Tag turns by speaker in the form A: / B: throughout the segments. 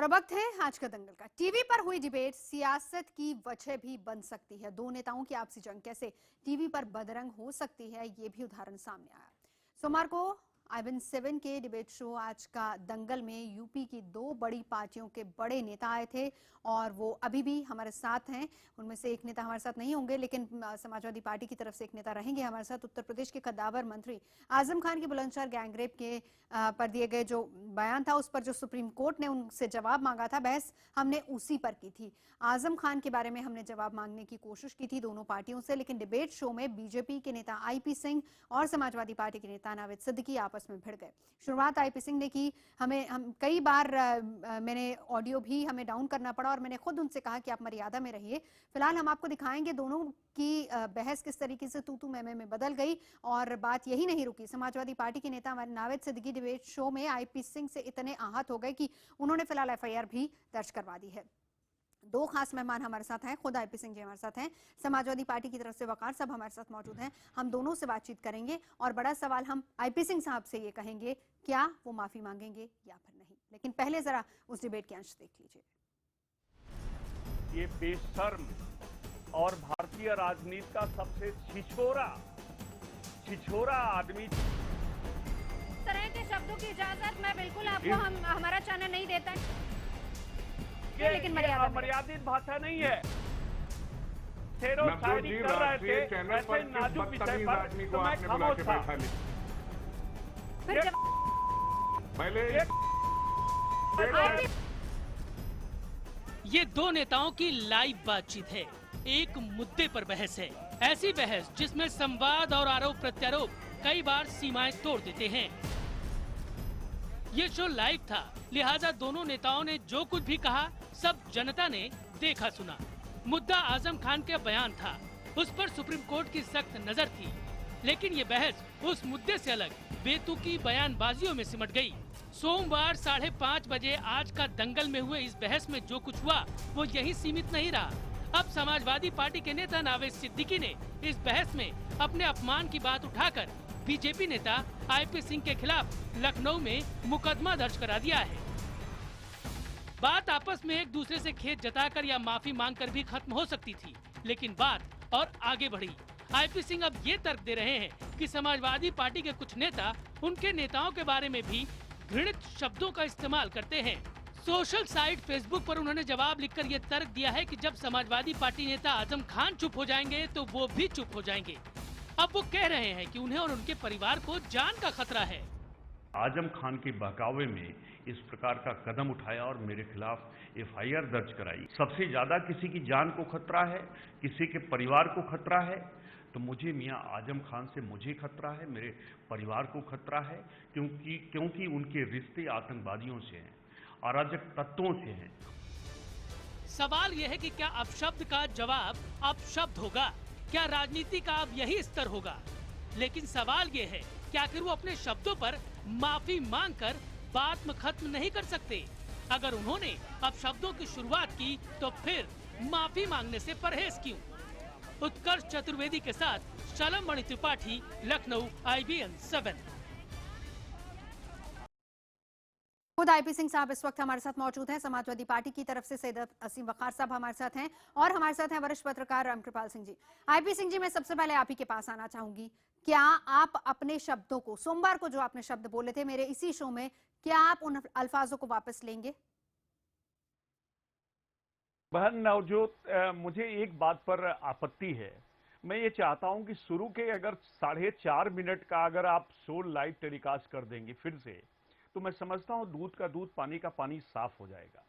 A: और अब वक्त है आज का दंगल का। टीवी पर हुई डिबेट सियासत की वजह भी बन सकती है। दो नेताओं की आपसी जंग कैसे टीवी पर बदरंग हो सकती है, ये भी उदाहरण सामने आया। सोमवार को IBN7 के डिबेट शो आज का दंगल में यूपी की दो बड़ी पार्टियों के बड़े नेता आए थे और वो अभी भी हमारे साथ हैं। उनमें से एक नेता हमारे साथ नहीं होंगे, लेकिन समाजवादी पार्टी की तरफ से एक नेता रहेंगे हमारे साथ। उत्तर प्रदेश के कद्दावर मंत्री आजम खान की बुलंदशहर गैंगरेप के पर दिए गए जो बयान था, उस पर जो सुप्रीम कोर्ट ने उनसे जवाब मांगा था, बहस हमने उसी पर की थी। आजम खान के बारे में हमने जवाब मांगने की कोशिश की थी दोनों पार्टियों से, लेकिन डिबेट शो में बीजेपी के नेता IP सिंह और समाजवादी पार्टी के नेता नावेद सिद्दीकी आपस में भिड़ गए। शुरुआत IP सिंह ने की। हम कई बार मैंने ऑडियो भी हमें डाउन करना पड़ा और मैंने खुद उनसे कहा कि आप मर्यादा में रहिए। फिलहाल हम आपको दिखाएंगे दोनों की बहस किस तरीके से तू मैं में बदल गई। और बात यही नहीं रुकी। समाजवादी पार्टी के नेता नावेद सिद्दीकी डिबेट शो में IP सिंह से इतने आहत हो गए कि उन्होंने फिलहाल FIR भी दर्ज करवा दी है। दो खास मेहमान हमारे साथ हैं, खुद IP सिंह जी हमारे साथ हैं, समाजवादी पार्टी की तरफ से वकार साहब हमारे साथ मौजूद हैं। हम दोनों से बातचीत करेंगे और बड़ा सवाल हम IP सिंह साहब से ये कहेंगे, क्या वो माफी मांगेंगे या फिर नहीं। लेकिन पहले जरा उस डिबेट के अंश देख लीजिए।
B: ये बेशर्म और भारतीय राजनीति का सबसे छिछोरा आदमी।
C: तरह के शब्दों की इजाजत मैं बिल्कुल आपको हमारा चैनल नहीं देता। लेकिन
B: मर्यादित भाषा नहीं है। शेरो शायरी कर रहे थे ऐसे नाजुक विषय पर, तो मैं खामोश था।
D: ये दो नेताओं की लाइव बातचीत है। एक मुद्दे पर बहस है, ऐसी बहस जिसमें संवाद और आरोप प्रत्यारोप कई बार सीमाएं तोड़ देते हैं। ये शो लाइव था, लिहाजा दोनों नेताओं ने जो कुछ भी कहा सब जनता ने देखा सुना। मुद्दा आजम खान का बयान था, उस पर सुप्रीम कोर्ट की सख्त नजर थी। लेकिन ये बहस उस मुद्दे से अलग बेतुकी बयानबाजियों में सिमट गई। सोमवार 5:30 बजे आज का दंगल में हुए इस बहस में जो कुछ हुआ वो यही सीमित नहीं रहा। अब समाजवादी पार्टी के नेता नावेद सिद्दीकी ने इस बहस में अपने अपमान की बात उठाकर बीजेपी नेता IP सिंह के खिलाफ लखनऊ में मुकदमा दर्ज करा दिया है। बात आपस में एक दूसरे से खेद जताकर या माफी मांगकर भी खत्म हो सकती थी, लेकिन बात और आगे बढ़ी। IP सिंह अब ये तर्क दे रहे हैं कि समाजवादी पार्टी के कुछ नेता उनके नेताओं के बारे में भी घृणित शब्दों का इस्तेमाल करते हैं। सोशल साइट फेसबुक पर उन्होंने जवाब लिखकर ये तर्क दिया है कि जब समाजवादी पार्टी नेता आजम खान चुप हो जाएंगे तो वो भी चुप हो जाएंगे। अब वो कह रहे हैं कि उन्हें और उनके परिवार को जान का खतरा है।
B: आजम खान के बहकावे में इस प्रकार का कदम उठाया और मेरे खिलाफ FIR दर्ज कराई। सबसे ज्यादा किसी की जान को खतरा है, किसी के परिवार को खतरा है, तो मुझे मियां आजम खान से मुझे खतरा है, मेरे परिवार को खतरा है, क्योंकि उनके रिश्ते आतंकवादियों से हैं, अराजक तत्वों से हैं।
D: सवाल यह है कि क्या अपशब्द का जवाब अपशब्द होगा? क्या राजनीति का अब यही स्तर होगा? लेकिन सवाल ये है कि आखिर वो अपने शब्दों पर माफी मांगकर बात में खत्म नहीं कर सकते? अगर उन्होंने अपशब्दों की शुरुआत की तो फिर माफी मांगने से परहेज क्यों? उत्कर्ष चतुर्वेदी के साथ शलम मणि त्रिपाठी, लखनऊ, IBN7।
A: खुद IP सिंह साहब इस वक्त हमारे साथ मौजूद हैं। समाजवादी पार्टी की तरफ से सैयद असीम वकार साहब हमारे साथ हैं और हमारे साथ हैं वरिष्ठ पत्रकार रामकृपाल सिंह जी। IP सिंह जी, मैं सबसे पहले आप ही के पास आना चाहूंगी। क्या आप अपने शब्दों को, सोमवार को जो आपने शब्द बोले थे मेरे इसी शो में, क्या आप उन अल्फाजों को वापस लेंगे?
B: बहन नवजोत, मुझे एक बात पर आपत्ति है। मैं ये चाहता हूं कि शुरू के अगर 4.5 मिनट का अगर आप शो लाइव टेलीकास्ट कर देंगे फिर से, तो मैं समझता हूं दूध का दूध, पानी का पानी साफ हो जाएगा।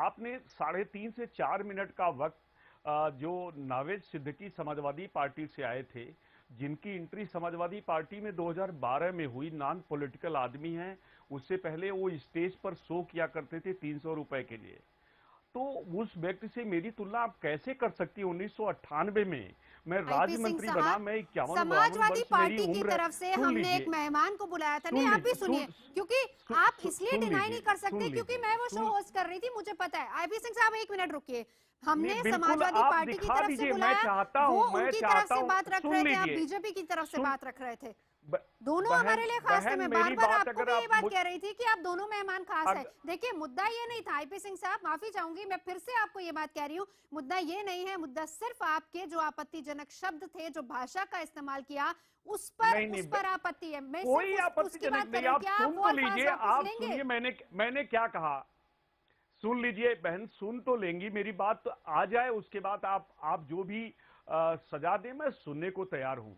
B: आपने 3.5 से 4 मिनट का वक्त जो नावेद सिद्दीकी समाजवादी पार्टी से आए थे, जिनकी एंट्री समाजवादी पार्टी में 2012 में हुई, नॉन पॉलिटिकल आदमी हैं, उससे पहले वो स्टेज पर शो किया करते थे 300 रुपए के लिए। तो उस व्यक्ति से मेरी तुलना आप कैसे कर सकती है? 1998 में मैं राज्य मंत्री बना, मैं 51
A: समाजवादी पार्टी की तरफ से हमने एक मेहमान को बुलाया था। नहीं, आप भी सुनिए, क्योंकि आप इसलिए डिनाई नहीं कर सकते क्योंकि मैं वो शो होस्ट कर रही थी, मुझे पता है। IP सिंह साहब 1 मिनट रुकिए। हमने समाजवादी पार्टी की तरफ से बुलाया, वो उनकी तरफ से बात रख रहे थे, आप बीजेपी की तरफ से बात रख रहे थे। दोनों
B: बहन,
A: हमारे लिए खास थे।
B: बहन
A: मैं
B: मेरी
A: बार-बार
B: बात
A: आपको
B: अगर
A: भी ये
B: आप
A: बात कह रही थी कि आप दोनों मेहमान खास
B: अग,
A: हैं। देखिए मुद्दा ये नहीं था आईपी सिंह साहब, माफी चाहूंगी, मैं फिर से आपको ये बात कह रही हूँ, मुद्दा ये नहीं है, मुद्दा सिर्फ आपके जो आपत्तिजनक शब्द थे, जो भाषा का इस्तेमाल किया, उस
B: नहीं नहीं
A: पर आपत्ति है। मैं
B: कोई
A: सिर्फ उसकी
B: आपत्तिजनक
A: बात कर
B: नहीं,
A: रही हूँ।
B: आप
A: क्या आप
B: सुन
A: वो
B: तो
A: अल्फाज
B: लीजिए,
A: वापस
B: आप
A: लेंगे?
B: सुनिए, मैंने क्या कहा, सुन लीजिए बहन, सुन तो लेंगी, मेरी बात तो आ जाए, उसके बाद आप जो भी सजा दे, मैं सुनने को तैयार हूं।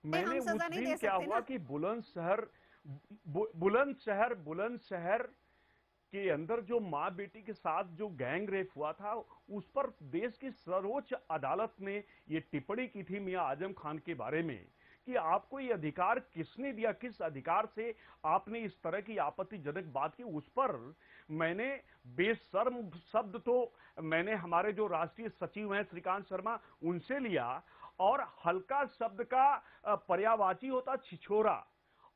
A: नहीं,
B: मैंने
A: हम
B: उस
A: सजा नहीं
B: दिन
A: दे
B: क्या
A: सकते
B: हुआ
A: ना।
B: कि बुलंदशहर के अंदर जो माँ बेटी के साथ जो गैंग रेप हुआ था, उस पर देश की सर्वोच्च अदालत ने ये टिप्पणी की थी मियां आजम खान के बारे में कि आपको ये अधिकार किसने दिया, किस अधिकार से आपने इस तरह की आपत्तिजनक बात की। उस पर मैंने बेशर्म शब्द तो मैंने हमारे जो राष्ट्रीय सचिव हैं श्रीकांत शर्मा उनसे लिया, और हल्का शब्द का पर्यायवाची होता छिछोरा।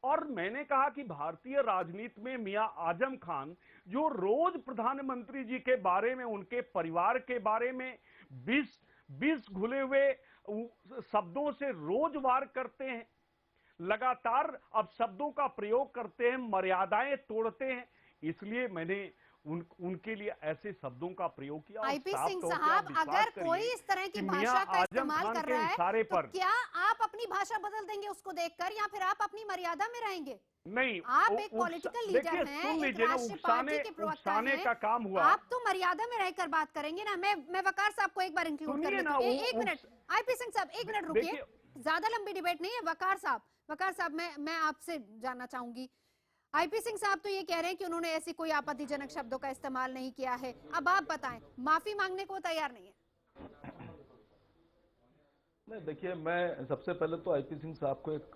B: और मैंने कहा कि भारतीय राजनीति में मियां आजम खान जो रोज प्रधानमंत्री जी के बारे में, उनके परिवार के बारे में 20 घुले हुए शब्दों से रोज वार करते हैं, लगातार अब शब्दों का प्रयोग करते हैं, मर्यादाएं तोड़ते हैं, इसलिए मैंने उनके लिए ऐसे शब्दों का प्रयोग किया। और
A: आईपी
B: साफ
A: सिंह
B: तौर पे आप
A: साहब,
B: विश्वास
A: अगर कोई
B: करिए
A: इस तरह की
B: कि
A: भाषा
B: मियां
A: का
B: आजम
A: इस्तेमाल
B: खान
A: कर
B: के
A: रहा है,
B: इशारे
A: तो
B: पर
A: क्या आप अपनी भाषा बदल देंगे उसको देखकर, या फिर आप अपनी मर्यादा में रहेंगे?
B: नहीं,
A: आप एक पॉलिटिकल लीडर
B: देखिए
A: हैं,
B: सुन
A: एक
B: लीजिए ना,
A: राष्ट्रीय पार्टी के प्रवक्ता
B: उकसाने
A: हैं,
B: का काम हुआ।
A: आप तो मर्यादा में रहकर बात करेंगे ना। मैं वकार साहब को एक बार इंक्लूड कर
B: सुनिए
A: लेती
B: ना,
A: हूँ। एक मिनट आईपी सिंह साहब, एक मिनट रुकिए,
B: देखिए,
A: ज्यादा लंबी डिबेट नहीं है। वकार साहब मैं आपसे जानना चाहूंगी, आईपी सिंह साहब तो ये कह रहे हैं कि उन्होंने ऐसी कोई आपत्तिजनक शब्दों का इस्तेमाल नहीं किया है। अब आप बताएं, माफी मांगने को तैयार नहीं है?
E: नहीं, देखिए, मैं सबसे पहले तो आईपी सिंह साहब को एक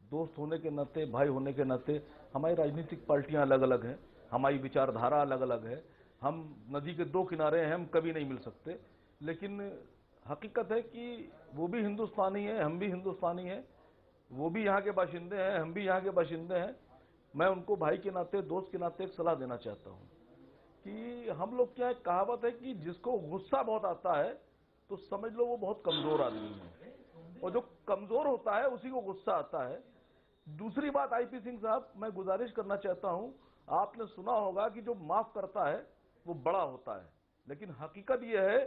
E: दोस्त होने के नाते, भाई होने के नाते, हमारी राजनीतिक पार्टियां अलग अलग हैं, हमारी विचारधारा अलग अलग है, हम नदी के दो किनारे हैं, हम कभी नहीं मिल सकते, लेकिन हकीकत है कि वो भी हिंदुस्तानी है, हम भी हिंदुस्तानी हैं, वो भी यहाँ के बाशिंदे हैं, हम भी यहाँ के बाशिंदे हैं। मैं उनको भाई के नाते, दोस्त के नाते एक सलाह देना चाहता हूँ कि हम लोग क्या, एक कहावत है कि जिसको गुस्सा बहुत आता है तो समझ लो वो बहुत कमजोर आदमी है, और जो कमजोर होता है उसी को गुस्सा आता है। दूसरी बात, आईपी सिंह साहब, मैं गुजारिश करना चाहता हूं, आपने सुना होगा कि जो माफ करता है वो बड़ा होता है, लेकिन हकीकत यह है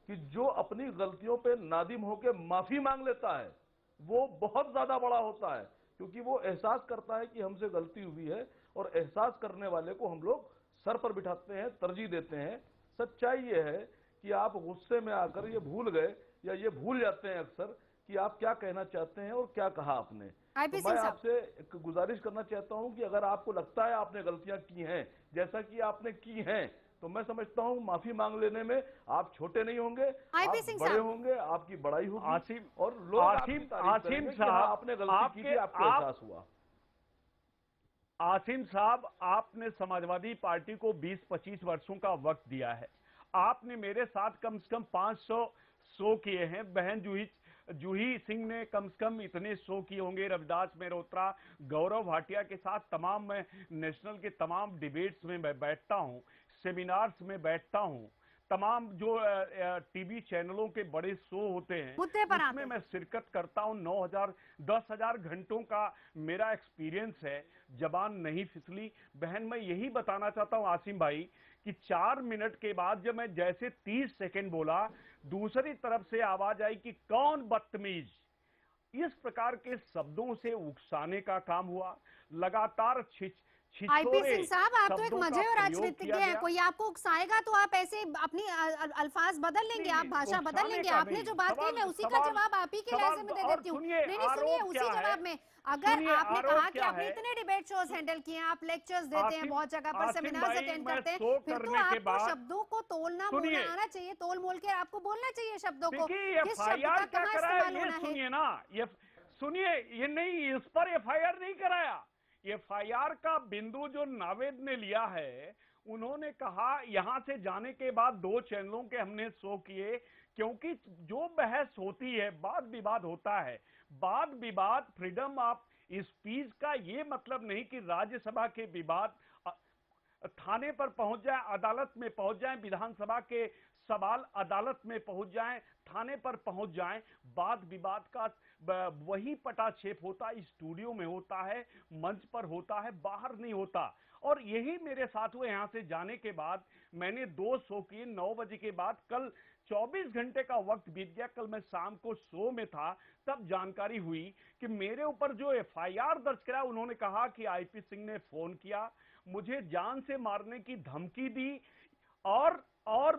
E: कि जो अपनी गलतियों पे नादिम होकर माफी मांग लेता है वो बहुत ज्यादा बड़ा होता है, क्योंकि वो एहसास करता है कि हमसे गलती हुई है, और एहसास करने वाले को हम लोग सर पर बिठाते हैं, तरजीह देते हैं। सच्चाई ये है कि आप गुस्से में आकर ये भूल गए, या ये भूल जाते हैं अक्सर कि आप क्या कहना चाहते हैं और क्या कहा आपने। तो मैं आपसे एक गुजारिश करना चाहता हूं कि अगर आपको लगता है आपने गलतियां की हैं, जैसा कि आपने की हैं, तो मैं समझता हूं माफी मांग लेने में आप छोटे नहीं होंगे, आप बड़े होंगे, आपकी बड़ाई होगी, और लोग आपकी तारीफ करेंगे कि हाँ, आपने गलती की थी, आपको एहसास हुआ।
B: आसिम साहब, आपने समाजवादी पार्टी को 20-25 वर्षों का वक्त दिया है, आपने मेरे साथ कम से कम 500 शो किए हैं, बहन जूही सिंह ने कम से कम इतने शो किए होंगे, रविदास मेहरोत्रा, गौरव भाटिया के साथ तमाम, मैं नेशनल के तमाम डिबेट्स में बैठता हूं, सेमिनार्स में बैठता हूं, तमाम जो टीवी चैनलों के बड़े शो होते हैं उसमें मैं शिरकत करता हूं। 10,000 घंटों का मेरा एक्सपीरियंस है, जबान नहीं फिसली। बहन, मैं यही बताना चाहता हूं आसिम भाई कि 4 मिनट के बाद जब मैं जैसे 30 सेकंड बोला, दूसरी तरफ से आवाज आई कि कौन बदतमीज, इस प्रकार के शब्दों से उकसाने का काम हुआ। लगातार
A: आईपी सिंह साहब, आप तो एक मजे और राजनीतिज्ञ हैं, कोई आपको उकसाएगा तो आप ऐसे अपनी अल्फाज बदल लेंगे, आप भाषा बदल लेंगे। आपने जो बात कही मैं उसी का जवाब आप ही के लहजे में दे देती हूँ। नहीं, सुनिए, उसी जवाब में, अगर आपने कहा कि आपने इतने डिबेट शोज हैंडल किए हैं, आप लेक्चर्स देते हैं, बहुत जगह पर सेमिनार्स अटेंड करते हैं, फिर तो आपको शब्दों को तोलना मोलना आना चाहिए, तोल मोल के आपको बोलना चाहिए शब्दों को, किस शब्द का कहाँ इस्तेमाल होना है।
B: सुनिए ना, ये सुनिए, ये नहीं, इस पर एफआईआर नहीं कराया। एफआईआर का बिंदु जो नावेद ने लिया है, उन्होंने कहा यहां से जाने के बाद 2 चैनलों के हमने शो किए, क्योंकि जो बहस होती है, वाद विवाद होता है, वाद विवाद, फ्रीडम ऑफ स्पीच का ये मतलब नहीं कि राज्यसभा के विवाद थाने पर पहुंच जाए, अदालत में पहुंच जाए, विधानसभा के सवाल अदालत में पहुंच जाएं, थाने पर पहुंच जाएं, वाद विवाद का वही पटाक्षेप होता है, स्टूडियो में होता है, मंच पर होता है, बाहर नहीं होता। और यही मेरे साथ हुए। यहां से जाने के बाद मैंने 2 शो किए 9 बजे के बाद। कल 24 घंटे का वक्त बीत गया। कल मैं शाम को शो में था, तब जानकारी हुई कि मेरे ऊपर जो एफआईआर दर्ज करा, उन्होंने कहा कि आईपी सिंह ने फोन किया, मुझे जान से मारने की धमकी दी और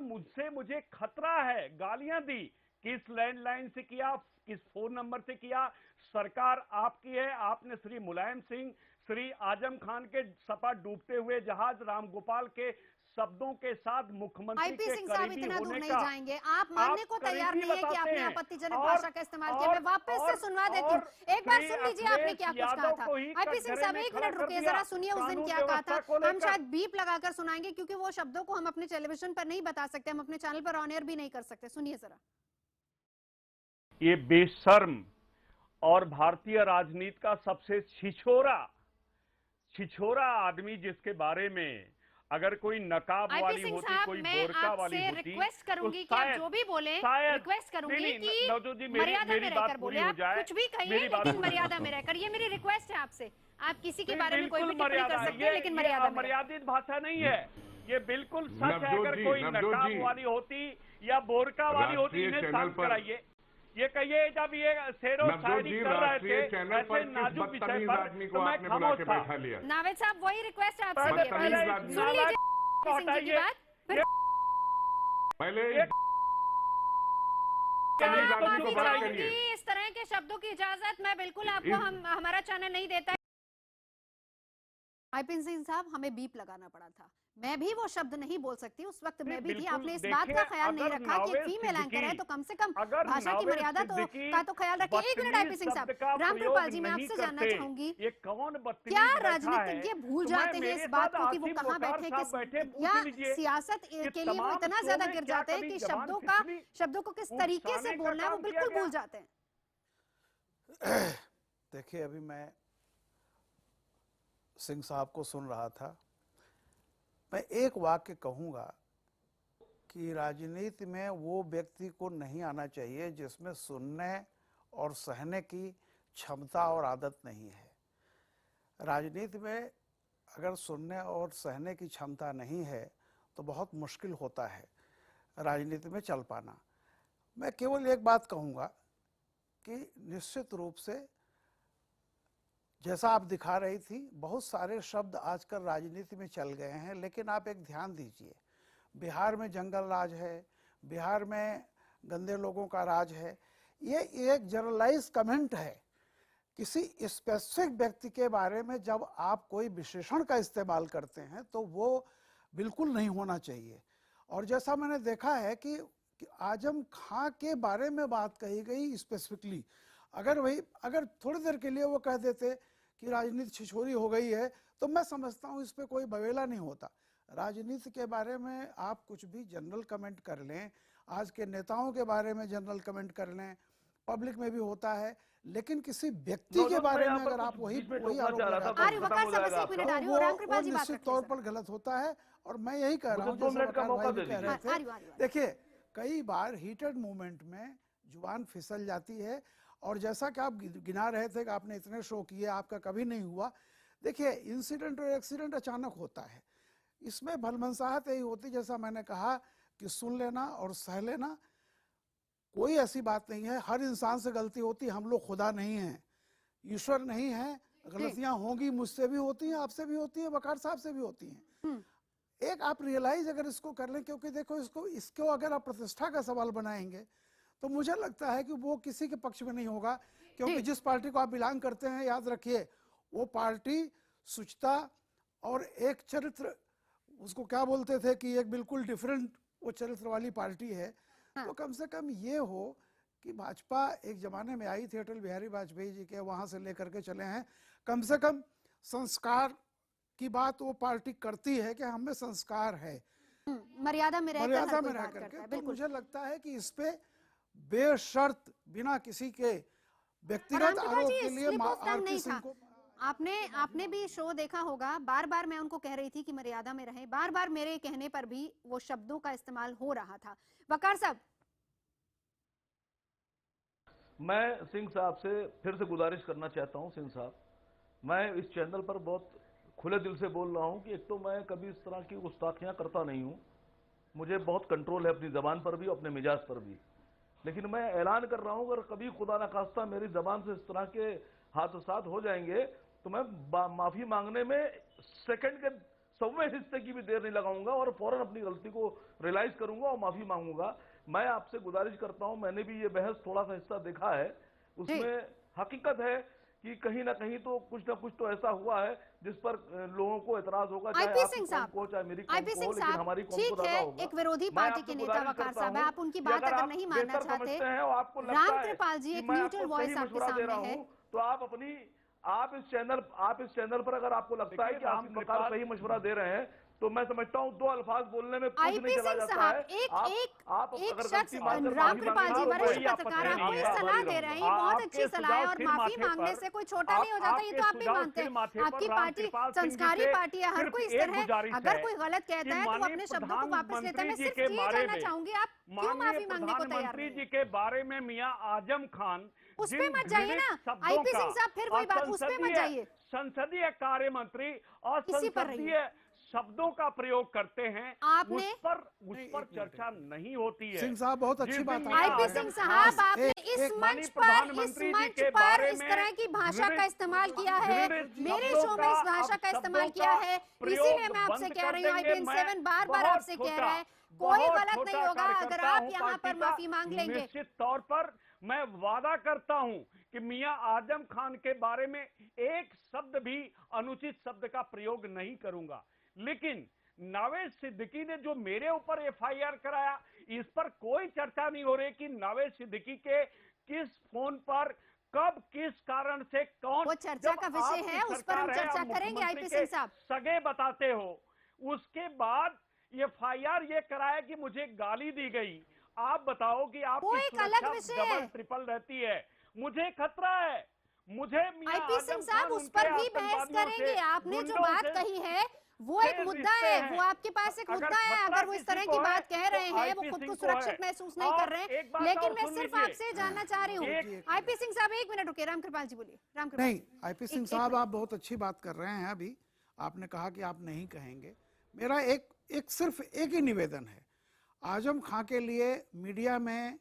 B: मुझे खतरा है, गालियां दी। किस लैंडलाइन से किया, किस फोन नंबर से किया? सरकार आपकी है, आपने श्री मुलायम सिंह, श्री आजम खान के सपा डूबते हुए जहाज रामगोपाल के शब्दों के साथ मुख्यमंत्री
A: आईपी
B: के
A: सिंह साहब
B: करीबी
A: इतना दूर
B: होने
A: नहीं
B: का
A: जाएंगे। आप मानने को तैयार
B: करीबी
A: नहीं है कि
B: बताते
A: आपने
B: हैं।
A: आपत्तिजनक भाषा का इस्तेमाल किया। मैं वापस से सुनवा देती हूँ, एक बार सुन लीजिए आपने क्या कुछ कहा था। आईपी सिंह साहब 1 मिनट रुकिए, जरा सुनिए उस दिन क्या कहा था। हम शायद बीप लगाकर सुनाएंगे, क्योंकि वो शब्दों को हम अपने टेलीविजन पर नहीं बता सकते, हम अपने चैनल पर ऑन एयर भी नहीं कर सकते। सुनिए जरा।
B: ये बेशर्म और भारतीय राजनीति का सबसे छिछोरा आदमी, जिसके बारे में अगर कोई नकाब वाली होती, कोई बोरका वाली होती,
C: रिक्वेस्ट करूंगी
B: तो
C: कि आप जो भी बोले, रिक्वेस्ट करूंगी कि
B: नवजोत जी
C: मर्यादा में रहकर बोले। आप
B: जाए,
C: कुछ भी कहिए, लेकिन मर्यादा में रहकर। ये मेरी रिक्वेस्ट है आपसे। आप किसी के बारे में कोई भी टिप्पणी कर सकते हैं, लेकिन मर्यादा में।
B: मर्यादित भाषा नहीं है, ये बिल्कुल सच है। अगर कोई नकाब वाली होती या बोरका वाली होती, इन्हें शांत कराइए। ये कहिए, जब ये शेरो शायरी कर रहे थे ऐसे नाजुक विषय पर, तो मैं खामोश था।
C: नावेद साहब, वही रिक्वेस्ट है आपसे। सुन लीजिए सिंह जी की बात।
F: पहले
C: माफी चाहूंगी, इस तरह के शब्दों की इजाजत मैं बिल्कुल आपको हमारा चैनल नहीं देता।
A: आईपी सिंह साहब, हमें बीप लगाना पड़ा था। मैं भी वो शब्द नहीं बोल सकती, उस वक्त मैं भी थी। आपने इस बात का ख्याल नहीं रखा कि फीमेल एंकर है, तो कम से कम भाषा की मर्यादा का तो ख्याल रखिए। 1 मिनट आईपी सिंह साहब। रामकृपाल जी, मैं आपसे जानना चाहूंगी,
B: ये कौन
A: क्या राजनीतिक ये भूल जाते हैं इस बात को कि वो कहाँ बैठे, या सियासत के लिए वो इतना ज्यादा गिर जाते हैं कि शब्दों को किस तरीके से बोलना है वो बिल्कुल भूल जाते हैं।
G: देखिए, अभी मैं सिंह साहब को सुन रहा था। मैं एक वाक्य कहूंगा कि राजनीति में वो व्यक्ति को नहीं आना चाहिए जिसमें सुनने और सहने की क्षमता और आदत नहीं है। राजनीति में अगर सुनने और सहने की क्षमता नहीं है तो बहुत मुश्किल होता है राजनीति में चल पाना। मैं केवल एक बात कहूंगा कि निश्चित रूप से जैसा आप दिखा रही थी, बहुत सारे शब्द आजकल राजनीति में चल गए हैं, लेकिन आप एक ध्यान दीजिए, बिहार में जंगल राज है, बिहार में गंदे लोगों का राज है। ये एक जनरलाइज कमेंट है। किसी स्पेसिफिक व्यक्ति के बारे में जब आप कोई विशेषण का इस्तेमाल करते हैं तो वो बिल्कुल नहीं होना चाहिए। और जैसा मैंने देखा है कि आजम खां के बारे में बात कही गई स्पेसिफिकली, अगर थोड़ी देर के लिए वो कह देते कि राजनीति छिछोरी हो गई है, तो मैं समझता हूँ इस पे कोई बवेला नहीं होता। राजनीति के बारे में आप कुछ भी जनरल कमेंट कर लें, आज के नेताओं के बारे में जनरल कमेंट कर लें, पब्लिक में भी होता है, लेकिन किसी व्यक्ति के बारे में अगर आप वही आरोप लगाते हैं वो निश्चित तौर पर गलत होता है। और मैं यही कह रहा हूँ, जैसे वकार भाई भी कह रहे थे, देखिए कई बार हीटेड मूवमेंट में जुबान फिसल जाती है। और जैसा कि आप गिना रहे थे कि आपने इतने शो किए, आपका कभी नहीं हुआ। देखिए, इंसिडेंट और एक्सीडेंट अचानक होता है, इसमें भलमनसाहत यही होती, जैसा मैंने कहा कि सुन लेना और सह लेना। कोई ऐसी बात नहीं है, हर इंसान से गलती होती, हम लोग खुदा नहीं हैं, ईश्वर नहीं है, गलतियां होंगी, मुझसे भी होती हैं, आपसे भी होती हैं, वकार साहब से भी होती हैं। एक आप रियलाइज अगर इसको कर लें, क्योंकि देखो इसको अगर आप प्रतिष्ठा का सवाल बनाएंगे तो मुझे लगता है कि वो किसी के पक्ष में नहीं होगा, क्योंकि जिस पार्टी को आप बिलोंग करते हैं, याद रखिए वो पार्टी शुचिता और एक चरित्र, उसको क्या बोलते थे कि एक बिल्कुल डिफरेंट वो चरित्र वाली पार्टी है। तो कम से कम ये हो कि भाजपा एक जमाने में आई थी, अटल बिहारी वाजपेयी जी के, वहां से लेकर के चले हैं। कम से कम संस्कार की बात वो पार्टी करती है कि हमें संस्कार है,
A: मर्यादा में रह
G: करके। तो मुझे लगता है कि इस पे बेशर्त बिना किसी के व्यक्तिगत आरोप के लिए आरपी सिंह को
A: आपने भी शो देखा होगा, बार बार मैं उनको कह रही थी कि मर्यादा में रहें, बार बार मेरे कहने पर भी वो शब्दों का इस्तेमाल हो रहा था। वकार साहब,
E: मैं सिंह साहब से फिर से गुजारिश करना चाहता हूं। सिंह साहब, मैं इस चैनल पर बहुत खुले दिल से बोल रहा हूं कि एक तो मैं कभी इस तरह की गुस्ताखियां करता नहीं हूं, मुझे बहुत कंट्रोल है अपनी जबान पर भी, अपने मिजाज पर भी। लेकिन मैं ऐलान कर रहा हूं, अगर कभी खुदा न खास्ता मेरी जबान से इस तरह के हादसात हो जाएंगे तो मैं माफी मांगने में सेकंड के 100वें हिस्से की भी देर नहीं लगाऊंगा और फौरन अपनी गलती को रियलाइज करूंगा और माफी मांगूंगा। मैं आपसे गुजारिश करता हूं, मैंने भी ये बहस थोड़ा सा हिस्सा देखा है, उसमें हकीकत है कि कहीं ना कहीं तो कुछ ना कुछ तो ऐसा हुआ है जिस पर लोगों को एतराज होगा, चाहे
A: आईपी
E: आपकी
A: सिंह
E: कौम
A: साहब,
E: को, चाहे मेरी कौम
A: आईपी
E: को,
A: सिंह
E: लेकिन
A: साहब,
E: हमारी कौम को
A: ठीक
E: ज्यादा
A: है,
E: होगा।
A: एक विरोधी
E: मैं
A: पार्टी
E: आपसे
A: के नेता
E: गुजारिश
A: वकार
E: करता
A: साहब,
E: हूं
A: आप उनकी
E: कि
A: बात
E: अगर
A: अगर
E: आप
A: नहीं मानना
E: बेहतर
A: चाहते,
E: समझते हैं और आपको लगता
A: राम
E: है
A: कृपाल जी
E: कि
A: एक
E: मैं
A: न्यूट्रल
E: आपको
A: वॉइस
E: सही
A: आपके
E: मशवरा दे रहा
A: सामने है।
E: हूं, तो आप इस चैनल पर अगर आपको लगता है कि
B: राम
E: आप वकार सही मशवरा दे रहे हैं, तो मैं समझता हूं 2 अल्फाज बोलने में कुछ
A: आईपी
E: नहीं चला
A: सिंह
E: जाता
A: साहब,
E: है। आप
A: एक
E: अगर
A: शख्स
E: गलती मानकर
A: राम
E: माफी
A: कृपाल जी
E: मांगेंगे तो
A: वरिष्ठ
E: वही आपत्ति
A: पत्रकार
E: नहीं
A: आपको ये
E: है।
A: सलाह दे रहे हैं, ये बहुत अच्छी सलाह है, और माफी मांगने से कोई छोटा नहीं हो जाता, ये तो आप भी मानते हैं। आपकी पार्टी संस्कारी पार्टी है, हर कोई इस तरह अगर कोई गलत कहता है तो वो अपने शब्दों को वापस लेता है। मैं सिर्फ ये जानना चाहूंगी, आप क्यों माफी मांगने को तैयार
B: प्रधानमंत्री
A: नहीं?
B: जी के बारे में मियां आजम खान
A: उस पे मत जाइए ना आईपी सिंह साहब, फिर वही बात, उस पे मत जाइए।
B: संसदीय कार्य मंत्री और
A: इसी पर रहिए।
B: संसदीय शब्दों का प्रयोग करते हैं,
A: आपने
B: उस पर चर्चा नहीं होती है।
G: सिंह साहब, बहुत अच्छी
B: जिस
G: बात
B: दिन
G: आप
B: मियां
A: आईपी
G: कर रहे
B: आजम
A: सिंह
G: हैं।
A: साहब, आपने
G: एक-
A: इस
G: एक
A: मंच पर
B: प्रधानमंत्री जी के बारे
A: इस
B: में
A: तरह की भाषा का इस्तेमाल किया है, मेरे
B: शब्दों
A: शो में इस
B: का,
A: भाषा का
B: अब
A: इस्तेमाल
B: शब्दों
A: किया
B: का
A: है,
B: प्रयोग
A: इसीलिए मैं आपसे
B: बंद
A: कह
B: कर
A: रही हूँ,
B: देंगे।
A: IPN 7 बार बार
B: बहुत
A: आपसे कह
B: छोटा,
A: रहा है, कोई
B: बहुत
A: गलत
B: छोटा
A: नहीं होगा अगर
B: कार्यकर्ता
A: आप
B: हूं
A: यहाँ पर
B: पार्टी का।
A: माफी मांग लेंगे।
B: निश्चित तौर पर मैं वादा करता हूं कि मियां आजम खान के बारे में एक शब्द भी अनुचित शब्द का प्रयोग नहीं करूंगा। लेकिन नावेद सिद्दीकी ने जो मेरे ऊपर FIR कराया, इस पर कोई चर्चा नहीं हो रही कि नावेद सिद्दीकी के किस फोन पर कब किस कारण से कौन,
A: वो चर्चा का विषय है, उस पर हम चर्चा करेंगे। आईपी सिंह साहब,
B: सगे बताते हो, उसके बाद FIR ये कराया कि मुझे गाली दी गई। आप बताओ कि
A: वो
B: आपकी
A: एक अलग
B: सुरक्षा
A: विषय है।
B: डबल ट्रिपल रहती है, मुझे खतरा है। मुझे मियां
A: आईपी सिंह
B: आजम
A: साहब,
B: खान
A: उस पर
B: उनके
A: भी बहस
B: आतंकवादियों
A: करेंगे।
B: से,
A: आपने जो
B: गुंडों
A: बात
B: से
A: कही है वो एक मुद्दा
B: रिश्ते
A: है,
B: हैं।
A: वो आपके पास एक
B: अगर
A: मुद्दा है।
B: खतरा
A: अगर वो इस
B: किसी
A: तरह
B: को
A: की
B: है,
A: बात कह
B: तो
A: रहे हैं, वो
B: आईपी
A: खुद को
B: सिंह को
A: सुरक्षित
B: है।
A: महसूस नहीं
B: और
A: कर रहे
B: एक बात
A: हैं। लेकिन
B: और
A: मैं
B: सुन
A: सिर्फ
B: लीजिए।
A: आपसे जानना चाह रही हूँ, आईपी सिंह साहब 1 मिनट रुके, राम कृपाल जी बोलिए। राम कृपाल
G: नहीं, आईपी सिंह
A: एक
G: साहब,
A: मिनट।
G: आप बहुत अच्छी बात कर रहे हैं। अभी आपने कहा कि आप नहीं कहेंगे। मेरा सिर्फ एक ही निवेदन है। आजम खां के लिए मीडिया में,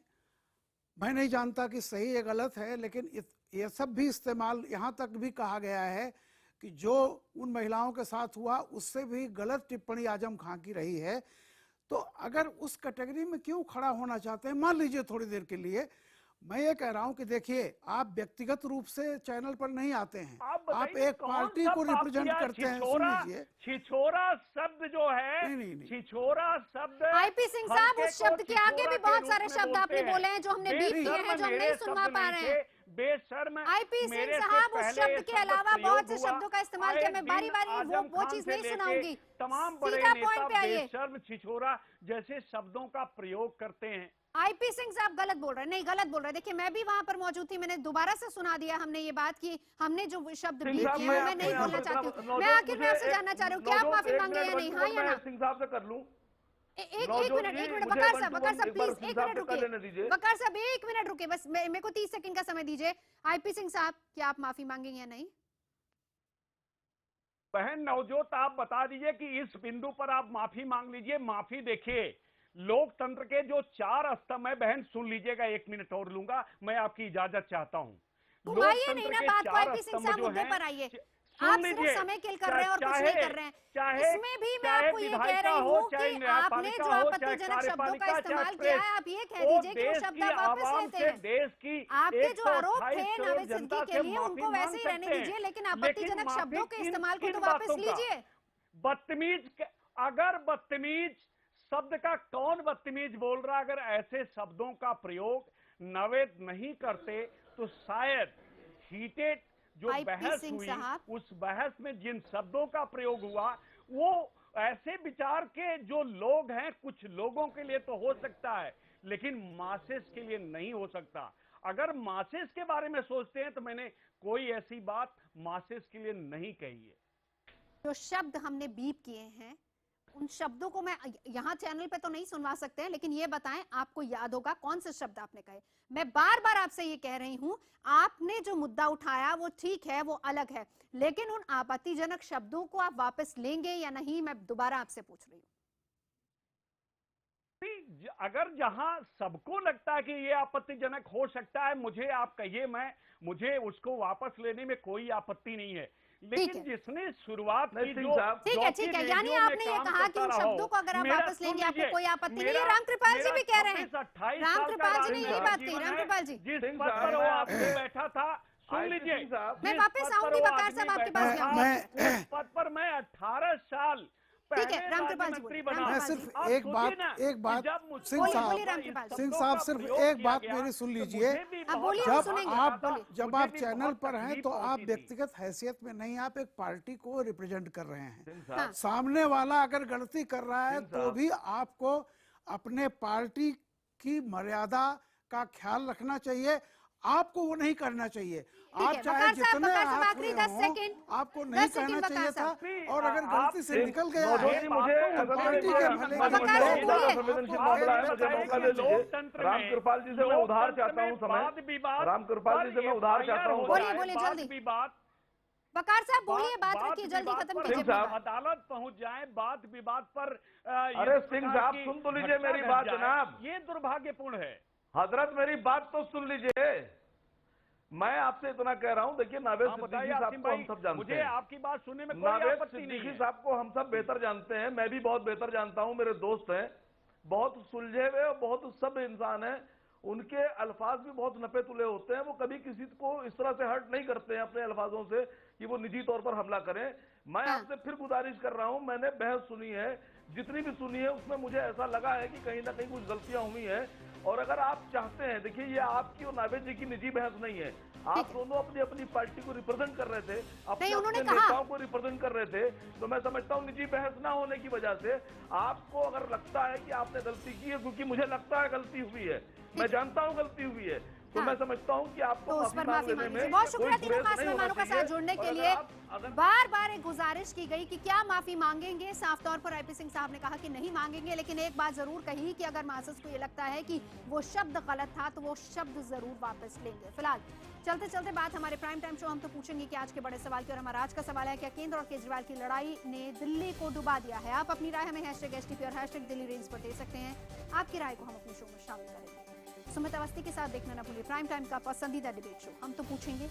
G: मैं नहीं जानता कि सही या गलत है, लेकिन ये सब भी इस्तेमाल, यहाँ तक भी कहा गया है कि जो उन महिलाओं के साथ हुआ उससे भी गलत टिप्पणी आजम खां की रही है। तो अगर उस कैटेगरी में क्यों खड़ा होना चाहते हैं, मान लीजिए थोड़ी देर के लिए। मैं ये कह रहा हूं कि देखिए, आप व्यक्तिगत रूप से चैनल पर नहीं आते हैं, आप एक पार्टी को रिप्रेजेंट करते हैं। सुन लीजिए,
B: छिछोरा शब्द जो है,
G: नहीं।
B: छिछोरा शब्द,
A: आईपी सिंह साहब, उस शब्द के आगे भी बहुत सारे शब्द आपने बोले हैं जो हमने बीप किए हैं, जो हम नहीं सुनवा पा रहे हैं।
B: बेशर्म
A: आईपी सिंह साहब, उस शब्द के अलावा बहुत से शब्दों का इस्तेमाल किया। मैं बारी बारी वो चीज नहीं सुनाऊंगी।
B: तमाम बड़े
A: सीधा
B: नेता
A: पॉइंट पे आइए।
B: बेशर्म, छिछोरा जैसे शब्दों का प्रयोग करते हैं।
A: आईपी सिंह साहब गलत बोल रहे हैं, नहीं गलत बोल रहे हैं। देखिए, मैं भी वहां पर मौजूद थी, मैंने दोबारा से सुना दिया। हमने ये बात की, हमने जो शब्द बीप किए हैं, मैं नहीं बोलना चाहती हूँ। मैं आखिर में आपसे जानना चाह रही हूँ, क्या आप माफी मांगे या नहीं, हाँ या ना?
E: सिंह साहब से कर लूं?
A: एक मिनट वकार साहब प्लीज 1 मिनट रुकिए। वकार साहब 1 मिनट रुकिए, बस मेरे को 30 सेकंड का समय दीजिए। आईपी सिंह साहब, क्या आप माफी मांगेंगे या नहीं?
B: बहन नवजोत, आप बता दीजिए कि इस बिंदु पर आप माफी मांग लीजिए। माफी देखिए, लोकतंत्र के जो 4 स्तंभ है, बहन सुन लीजिएगा, 1 मिनट और लूंगा, मैं आपकी इजाजत चाहता हूँ।
A: घुमाइए नहीं ना बात को, आईपी सिंह साहब मुद्दे पर आइए। आप सिर्फ समय किल कर रहे हैं और कुछ नहीं कर रहे हैं। इसमें भी मैं आपको ये कह रही हूँ कि आपने जो आपत्तिजनक शब्दों का इस्तेमाल किया है, आप ये कह दीजिए कि वो शब्द आप वापस लेते हैं।
B: देश की
A: आपके जो आरोप थे नावेद सिद्दीकी के लिए, उनको वैसे ही रहने दीजिए, लेकिन आपत्तिजनक शब्दों के इस्तेमाल को तो वापस लीजिए।
B: बदतमीज, अगर बदतमीज शब्द का कौन बदतमीज बोल रहा, अगर ऐसे शब्दों का प्रयोग नावेद नहीं करते तो शायद हीटेड जो बहस हुई, उस बहस में जिन शब्दों का प्रयोग हुआ, वो ऐसे विचार के जो लोग हैं, कुछ लोगों के लिए तो हो सकता है, लेकिन मासेस के लिए नहीं हो सकता। अगर मासेस के बारे में सोचते हैं तो मैंने कोई ऐसी बात मासेस के लिए नहीं कही है।
A: जो शब्द हमने बीप किए हैं उन शब्दों को मैं यहाँ चैनल पे तो नहीं सुनवा सकते हैं, लेकिन ये बताएं आपको याद होगा कौन से शब्द आपने कहे। मैं बार बार आपसे ये कह रही हूं, आपने जो मुद्दा उठाया वो ठीक है, वो अलग है, लेकिन उन आपत्तिजनक शब्दों को आप वापस लेंगे या नहीं, मैं दोबारा आपसे पूछ रही हूँ।
B: अगर जहां सबको लगता है कि ये आपत्तिजनक हो सकता है, मुझे आप कहिए, मुझे उसको वापस लेने में कोई आपत्ति नहीं है, लेकिन जिसने शुरुआत की जो
A: ठीक है, यानी आपने ये कहा कि उन शब्दों को अगर आप वापस लेंगे आपको कोई आपत्ति नहीं है। रामकृपाल जी भी कह रहे हैं, रामकृपाल जी ने यही बात कही। रामकृपाल जी,
B: जिस पद पर वो आपसे बैठा था, सुन लीजिए,
A: मैं वापस आऊंगी वकार साहब आपके पास जाऊंगी।
B: उस पद पर मैं 18 साल
A: ठीक है, रामकृपाल जी
G: मैं सिर्फ एक बात सिंह साहब सिर्फ एक बात मेरी सुन लीजिए। जब आप चैनल पर हैं तो आप व्यक्तिगत हैसियत में नहीं, आप एक पार्टी को रिप्रेजेंट कर रहे हैं। सामने वाला अगर गलती कर रहा है तो भी आपको अपने पार्टी की मर्यादा का ख्याल रखना चाहिए, आपको वो नहीं करना चाहिए। आप चाहे जितने आपको नहीं करना चाहिए था, और अगर गलती से निकल गया है तो पार्टी के भले
E: रामकृपाल जी से मैं उधार चाहता हूँ समय, रामकृपाल जी से मैं उधार चाहता हूँ।
A: बोलिए जल्दी, वकार साहब बोलिए, बात रखिए, जल्दी खत्म कीजिए।
B: अदालत पहुंच जाए बात विवाद पर।
E: अरे सिंह साहब सुन तो लीजिए मेरी बात जनाब,
B: ये दुर्भाग्यपूर्ण है।
E: हजरत मेरी बात तो सुन लीजिए, मैं आपसे इतना कह रहा हूं, देखिए नावेद सिद्दीकी साहब को हम सब जानते
B: मुझे
E: हैं,
B: आपकी बात सुनने में कोई
E: नावेद
B: आपत्ति नहीं
E: सिद्दीकी
B: है।
E: साहब को हम सब बेहतर जानते हैं, मैं भी बहुत बेहतर जानता हूं, मेरे दोस्त हैं, बहुत सुलझे हुए और बहुत सब इंसान हैं, उनके अल्फाज भी बहुत नपे तुले होते हैं, वो कभी किसी को इस तरह से हर्ट नहीं करते हैं अपने अल्फाजों से कि वो निजी तौर पर हमला करें। मैं आपसे फिर गुजारिश कर रहा हूं, मैंने बहस सुनी है, जितनी भी सुनी है उसमें मुझे ऐसा लगा है कि कहीं ना कहीं कुछ गलतियां हुई हैं, और अगर आप चाहते हैं, देखिए ये आपकी और नावेद जी की निजी बहस नहीं है, आप दोनों अपनी अपनी पार्टी को रिप्रेजेंट कर रहे थे, अपने नेताओं को रिप्रेजेंट कर रहे थे, तो मैं समझता हूँ निजी बहस ना होने की वजह से आपको अगर लगता है कि आपने गलती की है, क्योंकि मुझे लगता है गलती हुई है, मैं जानता हूँ गलती हुई है, तो मैं समझता हूँ कि आपको
A: तो उस पर माफी मांगनी। बहुत शुक्रिया तीनों खास मेहमानों का साथ जुड़ने के लिए। बार बार एक गुजारिश की गई कि क्या माफी मांगेंगे, साफ तौर पर आईपी सिंह साहब ने कहा कि नहीं मांगेंगे, लेकिन एक बात जरूर कही कि अगर मासस को ये लगता है कि वो शब्द गलत था तो वो शब्द जरूर वापस लेंगे। फिलहाल चलते चलते बात हमारे प्राइम टाइम शो हम तो पूछेंगे कि आज के बड़े सवाल की, और हमारा आज का सवाल है, क्या केंद्र और केजरीवाल की लड़ाई ने दिल्ली को डुबा दिया है? आप अपनी राय हमें #STP और #दिल्ली रेंज पर दे सकते हैं। आपकी राय को हम अपने शो में शामिल करेंगे। सुमित अवस्थी के साथ देखना न भूलिए प्राइम टाइम का पसंदीदा डिबेट शो हम तो पूछेंगे।